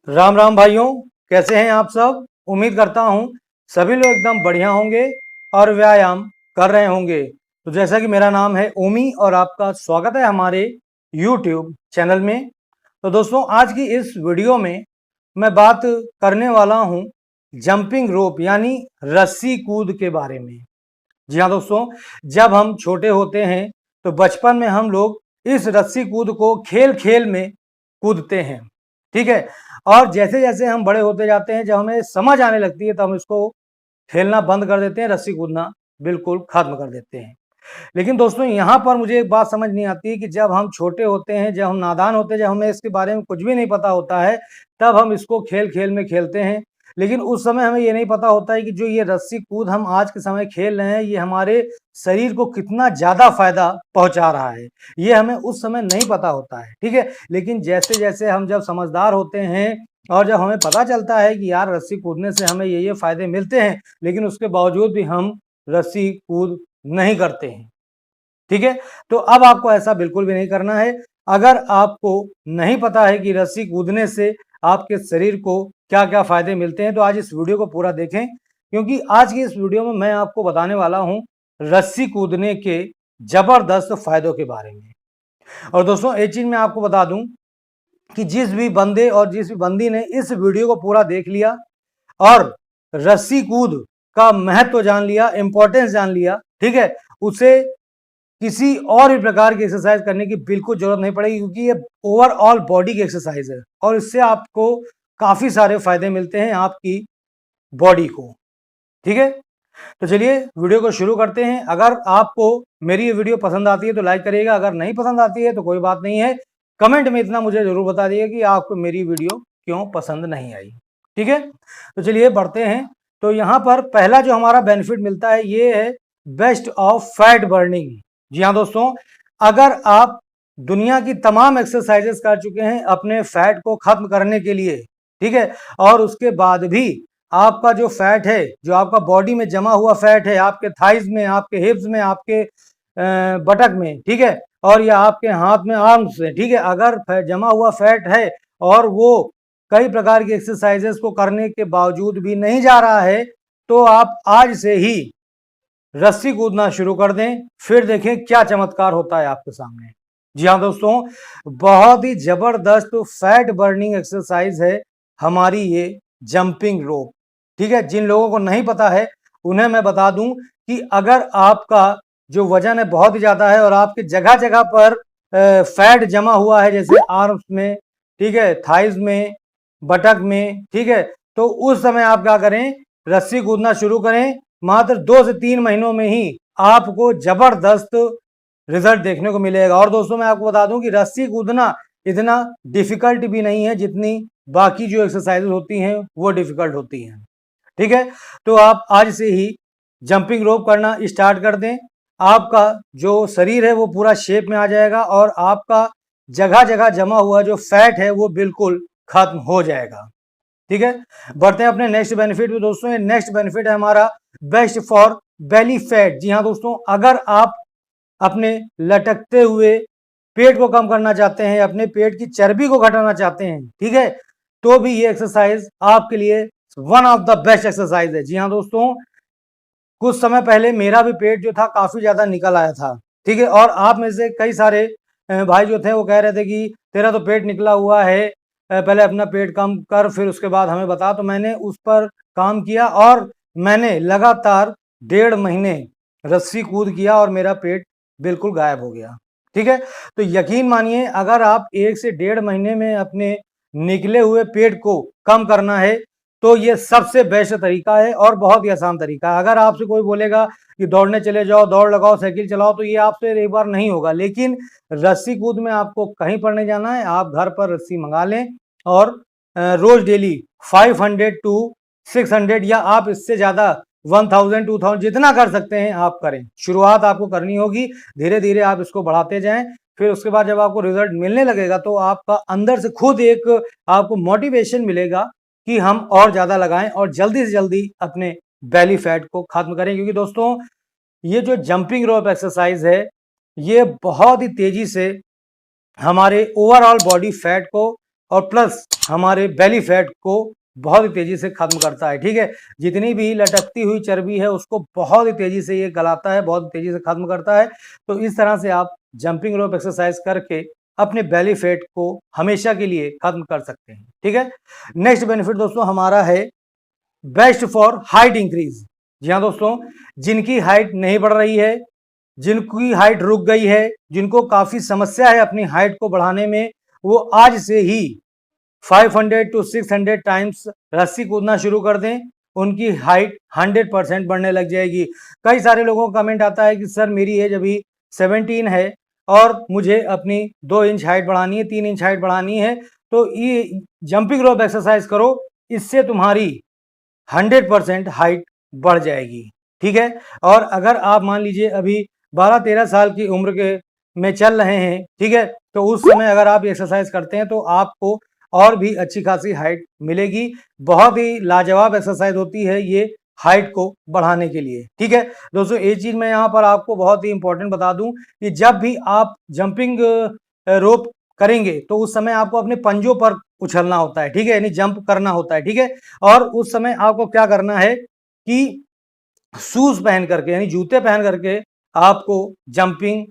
राम राम भाइयों, कैसे हैं आप सब। उम्मीद करता हूं सभी लोग एकदम बढ़िया होंगे और व्यायाम कर रहे होंगे। तो जैसा कि मेरा नाम है ओमी और आपका स्वागत है हमारे YouTube चैनल में। तो दोस्तों, आज की इस वीडियो में मैं बात करने वाला हूं जंपिंग रोप यानी रस्सी कूद के बारे में। जी हाँ दोस्तों, जब हम छोटे होते हैं तो बचपन में हम लोग इस रस्सी कूद को खेल खेल में कूदते हैं, ठीक है। और जैसे जैसे हम बड़े होते जाते हैं, जब हमें समझ आने लगती है तो हम इसको खेलना बंद कर देते हैं, रस्सी कूदना बिल्कुल खत्म कर देते हैं। लेकिन दोस्तों, यहाँ पर मुझे एक बात समझ नहीं आती कि जब हम छोटे होते हैं, जब हम नादान होते हैं, जब हमें इसके बारे में कुछ भी नहीं पता होता है, तब हम इसको खेल खेल में खेलते हैं। लेकिन उस समय हमें ये नहीं पता होता है कि जो ये रस्सी कूद हम आज के समय खेल रहे हैं, ये हमारे शरीर को कितना ज़्यादा फायदा पहुंचा रहा है, ये हमें उस समय नहीं पता होता है, ठीक है। लेकिन जैसे जैसे हम जब समझदार होते हैं और जब हमें पता चलता है कि यार रस्सी कूदने से हमें ये फायदे मिलते हैं, लेकिन उसके बावजूद भी हम रस्सी कूद नहीं करते हैं, ठीक है। तो अब आपको ऐसा बिल्कुल भी नहीं करना है। अगर आपको नहीं पता है कि रस्सी कूदने से आपके शरीर को क्या क्या फायदे मिलते हैं, तो आज इस वीडियो को पूरा देखें, क्योंकि आज की इस वीडियो में मैं आपको बताने वाला हूं रस्सी कूदने के जबरदस्त फायदों के बारे में। और दोस्तों, एक चीज मैं आपको बता दूं कि जिस भी बंदे और जिस भी बंदी ने इस वीडियो को पूरा देख लिया और रस्सी कूद का महत्व जान लिया, इंपॉर्टेंस जान लिया, ठीक है, उसे किसी और भी प्रकार की एक्सरसाइज करने की बिल्कुल जरूरत नहीं पड़ेगी, क्योंकि ये ओवरऑल बॉडी की एक्सरसाइज है और इससे आपको काफी सारे फायदे मिलते हैं आपकी बॉडी को, ठीक है। तो चलिए वीडियो को शुरू करते हैं। अगर आपको मेरी ये वीडियो पसंद आती है तो लाइक करिएगा, अगर नहीं पसंद आती है तो कोई बात नहीं है, कमेंट में इतना मुझे जरूर बता दिएगा कि आपको मेरी वीडियो क्यों पसंद नहीं आई, ठीक है। तो चलिए बढ़ते हैं। तो यहाँ पर पहला जो हमारा बेनिफिट मिलता है ये है बेस्ट ऑफ फैट बर्निंग। जी हाँ दोस्तों, अगर आप दुनिया की तमाम एक्सरसाइजेस कर चुके हैं अपने फैट को खत्म करने के लिए, ठीक है, और उसके बाद भी आपका जो फैट है, जो आपका बॉडी में जमा हुआ फैट है, आपके थाइज में, आपके हिप्स में, आपके बटक में, ठीक है, और या आपके हाथ में, आर्म्स में, ठीक है, अगर जमा हुआ फैट है और वो कई प्रकार की एक्सरसाइजेस को करने के बावजूद भी नहीं जा रहा है, तो आप आज से ही रस्सी कूदना शुरू कर दें, फिर देखें क्या चमत्कार होता है आपके सामने। जी हाँ दोस्तों, बहुत ही जबरदस्त फैट बर्निंग एक्सरसाइज है हमारी ये जंपिंग रोप, ठीक है। जिन लोगों को नहीं पता है उन्हें मैं बता दूं कि अगर आपका जो वजन है बहुत ही ज्यादा है और आपके जगह जगह पर फैट जमा हुआ है, जैसे आर्म्स में, ठीक है, थाइज में, बटक में, ठीक है, तो उस समय आप क्या करें, रस्सी कूदना शुरू करें। मात्र 2 से 3 महीनों में ही आपको जबरदस्त रिजल्ट देखने को मिलेगा। और दोस्तों, मैं आपको बता दूं कि रस्सी कूदना इतना डिफिकल्ट भी नहीं है जितनी बाकी जो एक्सरसाइज होती हैं वो डिफिकल्ट होती हैं, ठीक है। तो आप आज से ही जंपिंग रोप करना स्टार्ट कर दें, आपका जो शरीर है वो पूरा शेप में आ जाएगा और आपका जगह जगह जमा हुआ जो फैट है वो बिल्कुल खत्म हो जाएगा, ठीक है। बढ़ते हैं अपने नेक्स्ट बेनिफिट में। दोस्तों, ये नेक्स्ट बेनिफिट है हमारा बेस्ट फॉर बेली फैट। जी हाँ दोस्तों, अगर आप अपने लटकते हुए पेट को कम करना चाहते हैं, अपने पेट की चर्बी को घटाना चाहते हैं, ठीक है, तो भी ये एक्सरसाइज आपके लिए one of the best exercise है। जी हाँ दोस्तों, कुछ समय पहले मेरा भी पेट जो था काफी ज्यादा निकल आया था, ठीक है, और आप में से कई सारे भाई जो थे वो कह रहे थे कि तेरा तो पेट निकला हुआ है, पहले अपना पेट कम कर फिर उसके बाद हमें बता। तो मैंने उस पर काम किया और मैंने लगातार 1.5 महीने रस्सी कूद किया और मेरा पेट बिल्कुल गायब हो गया, ठीक है। तो यकीन मानिए, अगर आप 1 से 1.5 महीने में अपने निकले हुए पेट को कम करना है तो ये सबसे बेस्ट तरीका है और बहुत ही आसान तरीका है। अगर आपसे कोई बोलेगा कि दौड़ने चले जाओ, दौड़ लगाओ, साइकिल चलाओ, तो ये आपसे एक बार नहीं होगा। लेकिन रस्सी कूद में आपको कहीं पर नहीं जाना है, आप घर पर रस्सी मंगा लें और रोज डेली 500 टू 600 या आप इससे ज्यादा 1000 2000 जितना कर सकते हैं आप करें। शुरुआत आपको करनी होगी, धीरे धीरे आप इसको बढ़ाते जाएं। फिर उसके बाद जब आपको रिजल्ट मिलने लगेगा तो आपका अंदर से खुद एक आपको मोटिवेशन मिलेगा कि हम और ज्यादा लगाएं और जल्दी से जल्दी अपने बेली फैट को खत्म करें। क्योंकि दोस्तों, ये जो जंपिंग रोप एक्सरसाइज है ये बहुत ही तेजी से हमारे ओवरऑल बॉडी फैट को और प्लस हमारे बेली फैट को बहुत ही तेजी से खत्म करता है। ठीक है, जितनी भी लटकती हुई चर्बी है उसको बहुत ही तेजी से ये गलाता है, बहुत तेजी से खत्म करता है। तो इस तरह से आप जंपिंग रोप एक्सरसाइज करके अपने बेली फैट को हमेशा के लिए खत्म कर सकते हैं। ठीक है, नेक्स्ट बेनिफिट दोस्तों हमारा है बेस्ट फॉर हाइट इंक्रीज। जी हाँ दोस्तों, जिनकी हाइट नहीं बढ़ रही है, जिनकी हाइट रुक गई है, जिनको काफी समस्या है अपनी हाइट को बढ़ाने में, वो आज से ही 500 to 600 टाइम्स रस्सी कूदना शुरू कर दें, उनकी हाइट 100% बढ़ने लग जाएगी। कई सारे लोगों का कमेंट आता है कि सर मेरी एज अभी 17 है और मुझे अपनी 2 इंच हाइट बढ़ानी है, 3 इंच हाइट बढ़ानी है, तो ये जंपिंग रोप एक्सरसाइज करो, इससे तुम्हारी 100% हाइट बढ़ जाएगी। ठीक है, और अगर आप मान लीजिए अभी 12-13 साल की उम्र के में चल रहे हैं, ठीक है, तो उस समय अगर आप एक्सरसाइज करते हैं तो आपको और भी अच्छी खासी हाइट मिलेगी। बहुत ही लाजवाब एक्सरसाइज होती है ये हाइट को बढ़ाने के लिए। ठीक है दोस्तों, एक चीज मैं यहाँ पर आपको बहुत ही इंपॉर्टेंट बता दूं कि जब भी आप जंपिंग रोप करेंगे तो उस समय आपको अपने पंजों पर उछलना होता है। ठीक है, यानी जंप करना होता है। ठीक है, और उस समय आपको क्या करना है कि शूज पहन करके यानी जूते पहन करके आपको जंपिंग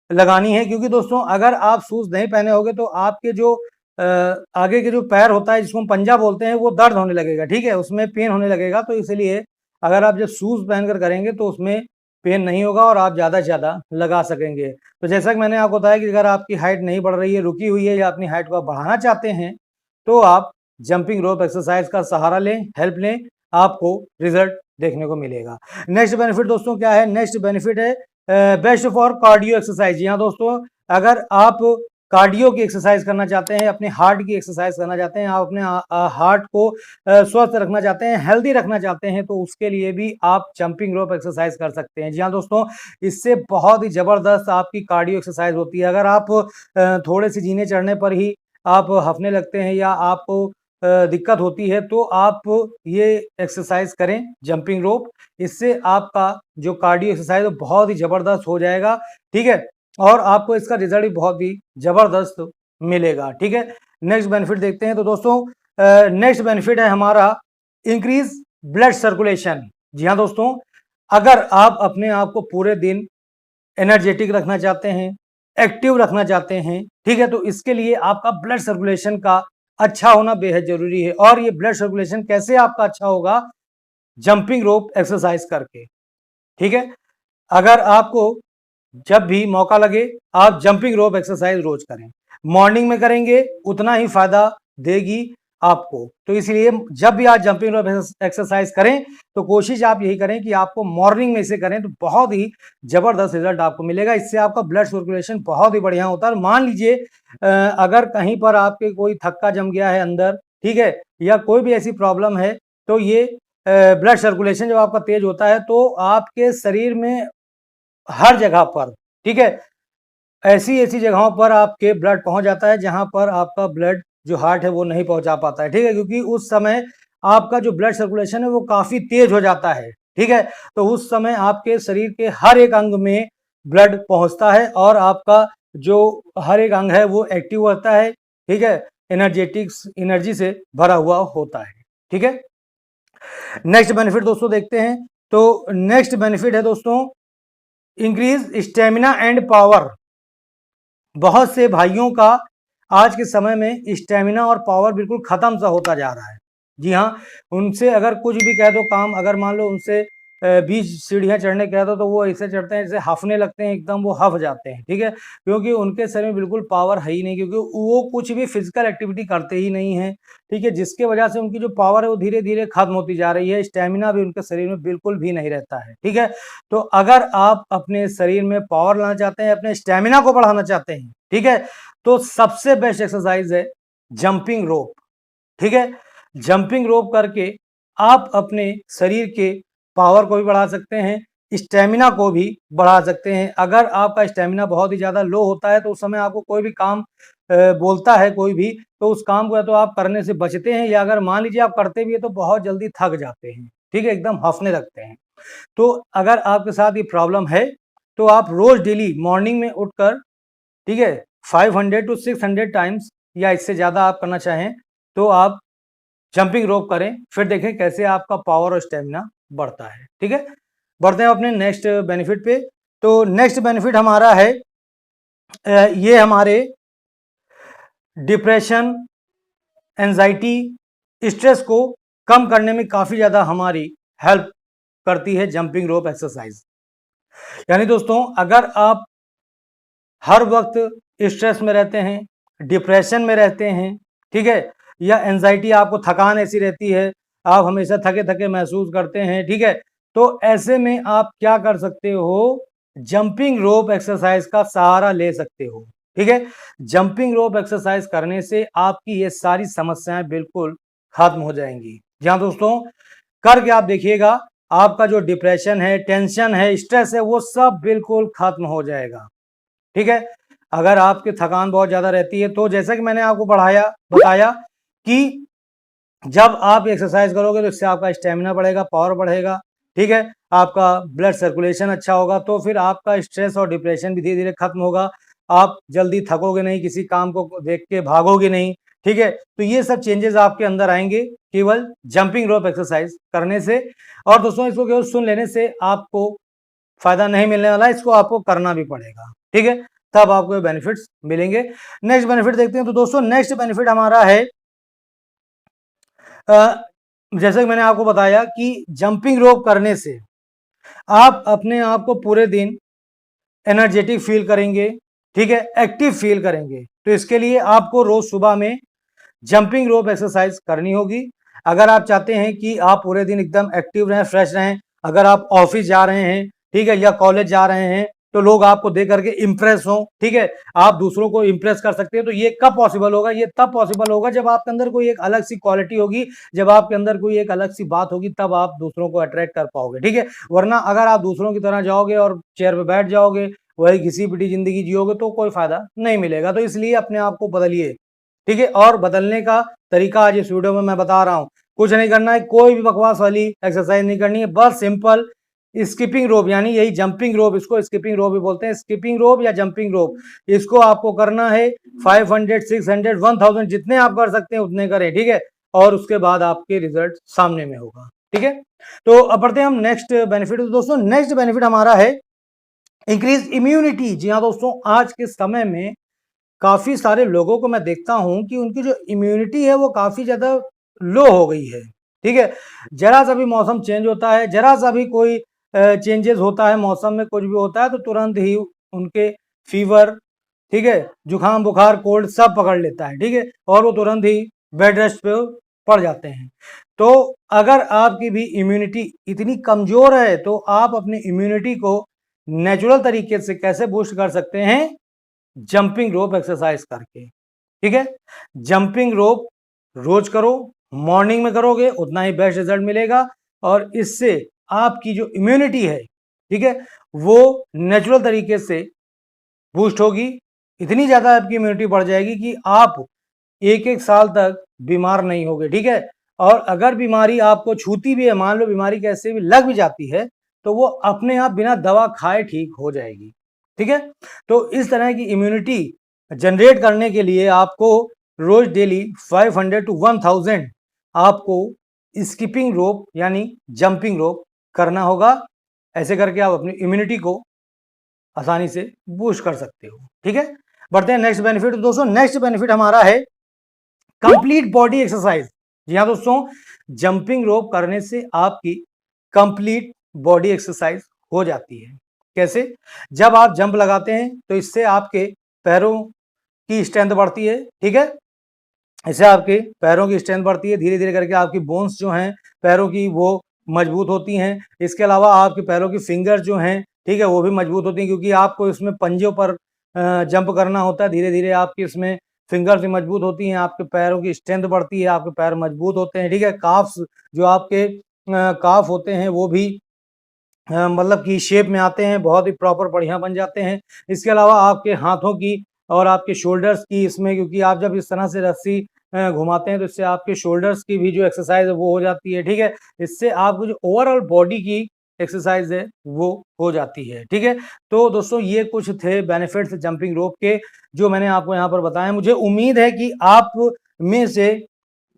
लगानी है, क्योंकि दोस्तों अगर आप शूज नहीं पहने होगे तो आपके जो आगे के जो पैर होता है जिसको हम पंजा बोलते हैं वो दर्द होने लगेगा। ठीक है, उसमें पेन होने लगेगा। तो इसलिए अगर आप जब शूज पहनकर करेंगे तो उसमें पेन नहीं होगा और आप ज़्यादा से ज़्यादा लगा सकेंगे। तो जैसा कि मैंने आपको बताया कि अगर आपकी हाइट नहीं बढ़ रही है, रुकी हुई है, या अपनी हाइट को आप बढ़ाना चाहते हैं तो आप जंपिंग रोप एक्सरसाइज का सहारा लें, हेल्प लें, आपको रिजल्ट देखने को मिलेगा। नेक्स्ट बेनिफिट दोस्तों क्या है? नेक्स्ट बेनिफिट है बेस्ट फॉर कार्डियो एक्सरसाइज। जी हाँ दोस्तों, अगर आप कार्डियो की एक्सरसाइज करना चाहते हैं, अपने हार्ट की एक्सरसाइज करना चाहते हैं, आप अपने हार्ट को स्वस्थ रखना चाहते हैं, हेल्दी रखना चाहते हैं, तो उसके लिए भी आप जंपिंग रोप एक्सरसाइज कर सकते हैं। जी हाँ दोस्तों, इससे बहुत ही जबरदस्त आपकी कार्डियो एक्सरसाइज होती है। अगर आप थोड़े से जीने चढ़ने पर ही आप हंफने लगते हैं या आपको दिक्कत होती है तो आप ये एक्सरसाइज करें जंपिंग रोप, इससे आपका जो कार्डियो एक्सरसाइज है बहुत ही जबरदस्त हो जाएगा। ठीक है, और आपको इसका रिजल्ट भी बहुत ही जबरदस्त मिलेगा। ठीक है, नेक्स्ट बेनिफिट देखते हैं। तो दोस्तों नेक्स्ट बेनिफिट है हमारा इंक्रीज ब्लड सर्कुलेशन। जी हाँ दोस्तों, अगर आप अपने आप को पूरे दिन एनर्जेटिक रखना चाहते हैं, एक्टिव रखना चाहते हैं, ठीक है, तो इसके लिए आपका ब्लड सर्कुलेशन का अच्छा होना बेहद जरूरी है। और ये ब्लड सर्कुलेशन कैसे आपका अच्छा होगा? जंपिंग रोप एक्सरसाइज करके। ठीक है, अगर आपको जब भी मौका लगे आप जंपिंग रोप एक्सरसाइज रोज करें, मॉर्निंग में करेंगे उतना ही फायदा देगी आपको। तो इसलिए जब भी आप जंपिंग रोप एक्सरसाइज करें तो कोशिश आप यही करें कि आपको मॉर्निंग में इसे करें, तो बहुत ही जबरदस्त रिजल्ट आपको मिलेगा। इससे आपका ब्लड सर्कुलेशन बहुत ही बढ़िया होता है। मान लीजिए अगर कहीं पर आपके कोई थक्का जम गया है अंदर, ठीक है, या कोई भी ऐसी प्रॉब्लम है, तो ये ब्लड सर्कुलेशन जब आपका तेज होता है तो आपके शरीर में हर जगह पर, ठीक है, ऐसी ऐसी जगहों पर आपके ब्लड पहुंच जाता है जहां पर आपका ब्लड जो हार्ट है वो नहीं पहुंचा पाता है। ठीक है, क्योंकि उस समय आपका जो ब्लड सर्कुलेशन है वो काफी तेज हो जाता है। ठीक है, तो उस समय आपके शरीर के हर एक अंग में ब्लड पहुंचता है और आपका जो हर एक अंग है वो एक्टिव होता है। ठीक है, एनर्जेटिक्स एनर्जी से भरा हुआ होता है। ठीक है, नेक्स्ट बेनिफिट दोस्तों देखते हैं। तो नेक्स्ट बेनिफिट है दोस्तों इंक्रीज स्टेमिना एंड पावर। बहुत से भाइयों का आज के समय में स्टेमिना और पावर बिल्कुल खत्म सा होता जा रहा है। जी हाँ, उनसे अगर कुछ भी कह दो काम, अगर मान लो उनसे 20 सीढ़ियाँ चढ़ने कह दो तो वो ऐसे चढ़ते हैं जैसे हफने लगते हैं, एकदम वो हफ जाते हैं। ठीक है, क्योंकि उनके शरीर में बिल्कुल पावर है ही नहीं, क्योंकि वो कुछ भी फिजिकल एक्टिविटी करते ही नहीं है। ठीक है, जिसके वजह से उनकी जो पावर है वो धीरे धीरे खत्म होती जा रही है, स्टेमिना भी उनके शरीर में बिल्कुल भी नहीं रहता है। ठीक है, तो अगर आप अपने शरीर में पावर लाना चाहते हैं, अपने स्टेमिना को बढ़ाना चाहते हैं, ठीक है, तो सबसे बेस्ट एक्सरसाइज है जंपिंग रोप। ठीक है, जंपिंग रोप करके आप अपने शरीर के पावर को भी बढ़ा सकते हैं, स्टेमिना को भी बढ़ा सकते हैं। अगर आपका स्टेमिना बहुत ही ज़्यादा लो होता है तो उस समय आपको कोई भी काम बोलता है कोई भी, तो उस काम को या तो आप करने से बचते हैं, या अगर मान लीजिए आप करते भी है तो बहुत जल्दी थक जाते हैं। ठीक है, एकदम हंफने लगते हैं। तो अगर आपके साथ ये प्रॉब्लम है तो आप रोज डेली मॉर्निंग में उठकर, ठीक है, 500 to 600 टाइम्स या इससे ज़्यादा आप करना चाहें तो आप जंपिंग रोप करें, फिर देखें कैसे आपका पावर और स्टेमिना बढ़ता है। ठीक है, बढ़ते हैं अपने नेक्स्ट बेनिफिट पे। तो नेक्स्ट बेनिफिट हमारा है ये हमारे डिप्रेशन, एंजाइटी, स्ट्रेस को कम करने में काफ़ी ज़्यादा हमारी हेल्प करती है जंपिंग रोप एक्सरसाइज। यानी दोस्तों, अगर आप हर वक्त स्ट्रेस में रहते हैं, डिप्रेशन में रहते हैं, ठीक है, या एंजाइटी, आपको थकान ऐसी रहती है, आप हमेशा थके थके महसूस करते हैं, ठीक है, तो ऐसे में आप क्या कर सकते हो, जंपिंग रोप एक्सरसाइज का सहारा ले सकते हो। ठीक है, जंपिंग रोप एक्सरसाइज करने से आपकी ये सारी समस्याएं बिल्कुल खत्म हो जाएंगी। जहां दोस्तों करके आप देखिएगा, आपका जो डिप्रेशन है, टेंशन है, स्ट्रेस है, वो सब बिल्कुल खत्म हो जाएगा। ठीक है, अगर आपकी थकान बहुत ज्यादा रहती है तो जैसा कि मैंने आपको बताया कि जब आप एक्सरसाइज करोगे तो इससे आपका स्टेमिना बढ़ेगा, पावर बढ़ेगा, ठीक है, आपका ब्लड सर्कुलेशन अच्छा होगा, तो फिर आपका स्ट्रेस और डिप्रेशन भी धीरे धीरे खत्म होगा, आप जल्दी थकोगे नहीं, किसी काम को देख के भागोगे नहीं। ठीक है, तो ये सब चेंजेस आपके अंदर आएंगे केवल जंपिंग रोप एक्सरसाइज करने से। और दोस्तों, इसको केवल सुन लेने से आपको फायदा नहीं मिलने वाला, इसको आपको करना भी पड़ेगा। ठीक है, तब आपको बेनिफिट्स मिलेंगे। नेक्स्ट बेनिफिट देखते हैं। तो दोस्तों, नेक्स्ट बेनिफिट हमारा है जैसे कि मैंने आपको बताया कि जंपिंग रोप करने से आप अपने आप को पूरे दिन एनर्जेटिक फील करेंगे, ठीक है, एक्टिव फील करेंगे। तो इसके लिए आपको रोज सुबह में जंपिंग रोप एक्सरसाइज करनी होगी। अगर आप चाहते हैं कि आप पूरे दिन एकदम एक्टिव रहें, फ्रेश रहें, अगर आप ऑफिस जा रहे हैं, ठीक है, या कॉलेज जा रहे हैं, तो लोग आपको देख करके इंप्रेस हो, ठीक है, आप दूसरों को इंप्रेस कर सकते हैं। तो ये कब पॉसिबल होगा? ये तब पॉसिबल होगा जब आपके अंदर कोई एक अलग सी क्वालिटी होगी, जब आपके अंदर कोई एक अलग सी बात होगी, तब आप दूसरों को अट्रैक्ट कर पाओगे। ठीक है, वरना अगर आप दूसरों की तरह जाओगे और चेयर पे बैठ जाओगे, वही घिसी पिटी जिंदगी जियोगे, तो कोई फायदा नहीं मिलेगा। तो इसलिए अपने आप को बदलिए। ठीक है, और बदलने का तरीका आज इस वीडियो में मैं बता रहा हूं। कुछ नहीं करना है, कोई भी बकवास वाली एक्सरसाइज नहीं करनी है, बस सिंपल स्किपिंग रोप, यानी यही जंपिंग रोप, इसको स्किपिंग रोप भी बोलते हैं, स्किपिंग रोप या जंपिंग रोप, इसको आपको करना है 500, 600, 1000, जितने आप कर सकते हैं उतने करें। ठीक है, और उसके बाद आपके रिजल्ट सामने में होगा। ठीक है, तो अब बढ़ते हैं हम नेक्स्ट बेनिफिट। दोस्तों, नेक्स्ट बेनिफिट हमारा है इंक्रीज इम्यूनिटी। जी हाँ दोस्तों, आज के समय में काफी सारे लोगों को मैं देखता हूं कि उनकी जो इम्यूनिटी है वो काफी ज्यादा लो हो गई है। ठीक है, जरा सा भी मौसम चेंज होता है, जरा सा भी कोई चेंजेस होता है, मौसम में कुछ भी होता है, तो तुरंत ही उनके फीवर, ठीक है, जुकाम, बुखार, कोल्ड सब पकड़ लेता है। ठीक है, और वो तुरंत ही बेड रेस्ट पे पड़ जाते हैं। तो अगर आपकी भी इम्यूनिटी इतनी कमजोर है तो आप अपनी इम्यूनिटी को नेचुरल तरीके से कैसे बूस्ट कर सकते हैं? जंपिंग रोप एक्सरसाइज करके। ठीक है, जंपिंग रोप रोज करो, मॉर्निंग में करोगे उतना ही बेस्ट रिजल्ट मिलेगा, और इससे आपकी जो इम्यूनिटी है, ठीक है, वो नेचुरल तरीके से बूस्ट होगी। इतनी ज्यादा आपकी इम्यूनिटी बढ़ जाएगी कि आप एक एक साल तक बीमार नहीं होगे। ठीक है, और अगर बीमारी आपको छूती भी है, मान लो बीमारी कैसे भी लग भी जाती है, तो वो अपने आप बिना दवा खाए ठीक हो जाएगी। ठीक है, तो इस तरह की इम्यूनिटी जनरेट करने के लिए आपको रोज डेली 500 to 1000 आपको स्किपिंग रोप यानी जंपिंग रोप करना होगा। ऐसे करके आप अपनी इम्यूनिटी को आसानी से बूस्ट कर सकते हो। ठीक है, बढ़ते हैं नेक्स्ट बेनिफिट। दोस्तों, नेक्स्ट बेनिफिट हमारा है कंप्लीट बॉडी एक्सरसाइज। जी हाँ दोस्तों, जंपिंग रोप करने से आपकी कंप्लीट बॉडी एक्सरसाइज हो जाती है। कैसे? जब आप जंप लगाते हैं तो इससे आपके पैरों की स्ट्रेंथ बढ़ती है। ठीक है, इससे आपके पैरों की स्ट्रेंथ बढ़ती है, धीरे धीरे करके आपकी बोन्स जो हैं पैरों की वो मजबूत होती हैं। इसके अलावा आपके पैरों की फिंगर जो हैं, ठीक है, वो भी मजबूत होती हैं, क्योंकि आपको इसमें पंजों पर जंप करना होता है। धीरे धीरे आपकी इसमें फिंगर्स भी मजबूत होती हैं, आपके पैरों की स्ट्रेंथ बढ़ती है, आपके पैर मजबूत होते हैं। ठीक है, काफ्स जो आपके काफ होते हैं वो भी मतलब कि शेप में आते हैं, बहुत ही प्रॉपर बढ़िया बन जाते हैं। इसके अलावा आपके हाथों की और आपके शोल्डर्स की इसमें, क्योंकि आप जब इस तरह से रस्सी घुमाते हैं तो इससे आपके शोल्डर्स की भी जो एक्सरसाइज है वो हो जाती है। ठीक है, इससे आपको जो ओवरऑल बॉडी की एक्सरसाइज है वो हो जाती है। ठीक है, तो दोस्तों ये कुछ थे बेनिफिट्स जंपिंग रोप के जो मैंने आपको यहाँ पर बताया। मुझे उम्मीद है कि आप में से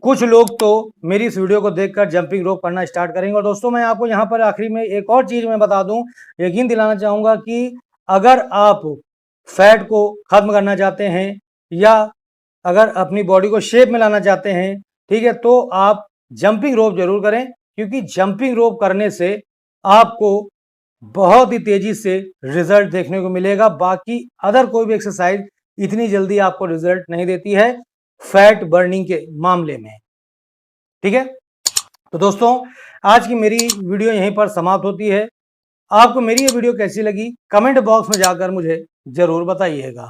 कुछ लोग तो मेरी इस वीडियो को देखकर जंपिंग रोप करना स्टार्ट करेंगे। और दोस्तों मैं आपको यहाँ पर आखिरी में एक और चीज मैं बता दूं, यकीन दिलाना चाहूंगा कि अगर आप फैट को खत्म करना चाहते हैं या अगर अपनी बॉडी को शेप में लाना चाहते हैं, ठीक है, तो आप जंपिंग रोप जरूर करें, क्योंकि जंपिंग रोप करने से आपको बहुत ही तेजी से रिजल्ट देखने को मिलेगा। बाकी अदर कोई भी एक्सरसाइज इतनी जल्दी आपको रिजल्ट नहीं देती है फैट बर्निंग के मामले में। ठीक है, तो दोस्तों आज की मेरी वीडियो यहीं पर समाप्त होती है। आपको मेरी ये वीडियो कैसी लगी कमेंट बॉक्स में जाकर मुझे जरूर बताइएगा।